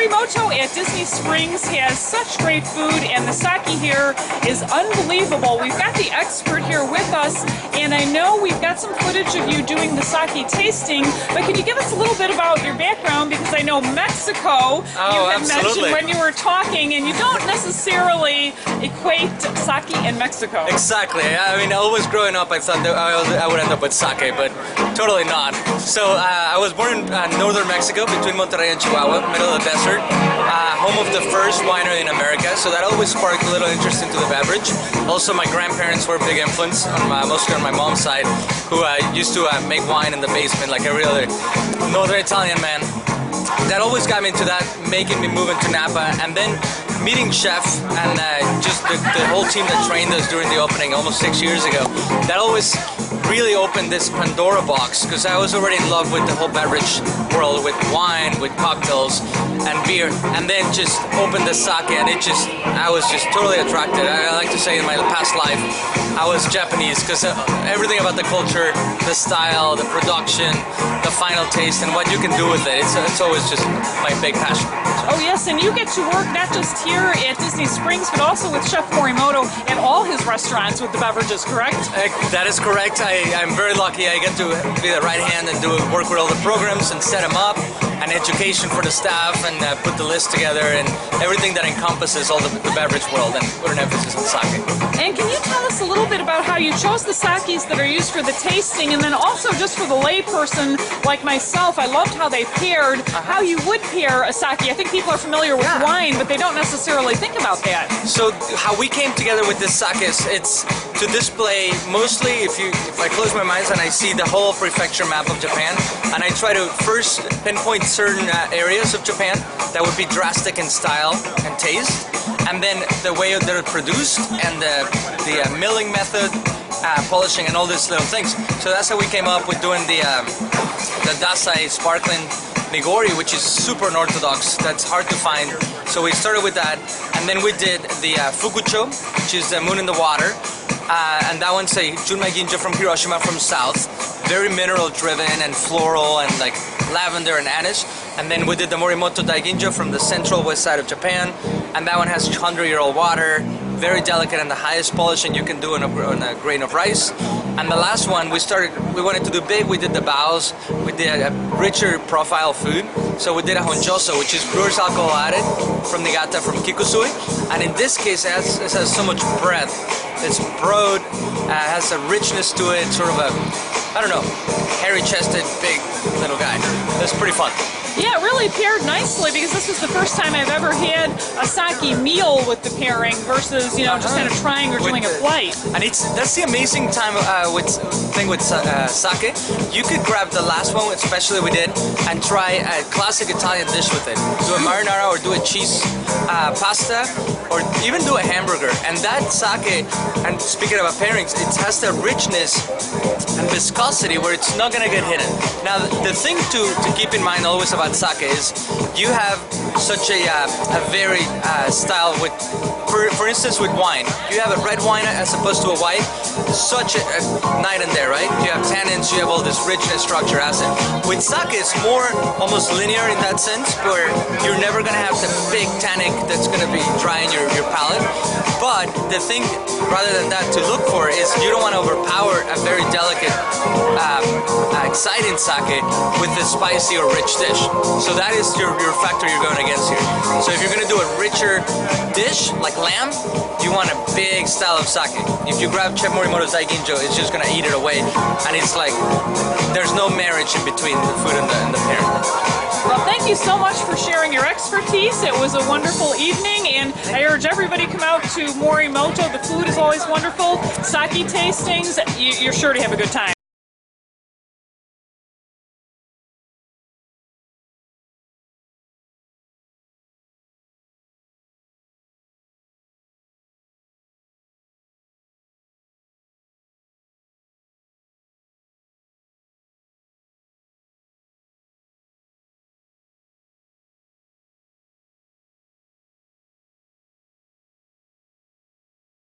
Morimoto at Disney Springs has such great food, and the sake here is unbelievable. We've got the expert here with us, and I know we've got some footage of you doing the sake tasting, but can you give us a little bit about your background? Because I know Mexico, you had mentioned when you were talking, and you don't necessarily equate sake and Mexico. Exactly. I mean, always growing up, I thought that I would end up with sake, but totally not. So I was born in northern Mexico, between Monterrey and Chihuahua, middle of the desert, home of the first winery in America, so that always sparked a little interest into the beverage. Also, my grandparents were a big influence, mostly on my mom's side, who used to make wine in the basement like every other northern Italian man. That always got me into that, making me move into Napa, and then meeting Chef and just the whole team that trained us during the opening almost 6 years ago. That always really opened this Pandora box, because I was already in love with the whole beverage world, with wine, with cocktails and beer, and then just opened the sake, and I was just totally attracted. I like to say in my past life I was Japanese, because everything about the culture, the style, the production, the final taste, and what you can do with it, it's always just my big passion. Oh yes, and you get to work not just here at Disney Springs, but also with Chef Morimoto at all his restaurants with the beverages, correct? That is correct. I'm very lucky. I get to be the right hand and work with all the programs and set them up, and education for the staff, and put the list together, and everything that encompasses all the beverage world, and put an emphasis on sake. And can you tell us a little bit about how you chose the sakes that are used for the tasting, and then also just for the layperson like myself, I loved how they paired, how you would pair a sake. I think people are familiar with wine, but they don't necessarily think about that. So how we came together with this sake is it's to display mostly, if I close my eyes and I see the whole prefecture map of Japan, and I try to first pinpoint certain areas of Japan that would be drastic in style and taste, and then the way they're produced, and the milling method, polishing, and all these little things. So that's how we came up with doing the Dasai sparkling Nigori, which is super unorthodox. That's hard to find. So we started with that, and then we did the Fukucho, which is the moon in the water, and that one's a Junmai Ginjo from Hiroshima, from south. Very mineral driven and floral, and like lavender and anise. And then we did the Morimoto Daiginjo from the central west side of Japan, and that one has 100-year-old water, very delicate, and the highest polishing you can do on a grain of rice. And the last one, we wanted to do big. We did the baos. We did a richer profile food. So we did a honjoso, which is brewer's alcohol added from Niigata, from Kikusui. And in this case, it has so much breadth. It's broad, has a richness to it, sort of a, I don't know, hairy-chested, big little guy. That's pretty fun. Yeah, it really paired nicely, because this was the first time I've ever had a sake meal with the pairing versus, you know, just kind of trying or doing a flight. And that's the amazing thing with sake. You could grab the last one, especially we did, and try a classic Italian dish with it. Do a marinara, or do a cheese pasta, or even do a hamburger. And that sake, and speaking about pairings, it has the richness and viscosity where it's not gonna get hidden. Now, the thing to keep in mind always about sake is you have such a varied style with, for instance, with wine. You have a red wine as opposed to a white. Such a night and day, right? You have tannins, you have all this richness, structure, acid. With sake, it's more almost linear in that sense, where you're never gonna have the big tannic that's gonna be drying your palate. But the thing, rather than that, to look for is you don't want to overpower a very delicate, exciting sake with a spicy or rich dish. So that is your factor you're going against here. So if you're going to do a richer dish, like lamb, you want a big style of sake. If you grab Chef Morimoto's Daiginjo, it's just going to eat it away. And it's like, there's no marriage in between the food and the pairing. Well, thank you so much for sharing your expertise. It was a wonderful evening, and I urge everybody to come out to Morimoto. The food is always wonderful. Sake tastings, you're sure to have a good time.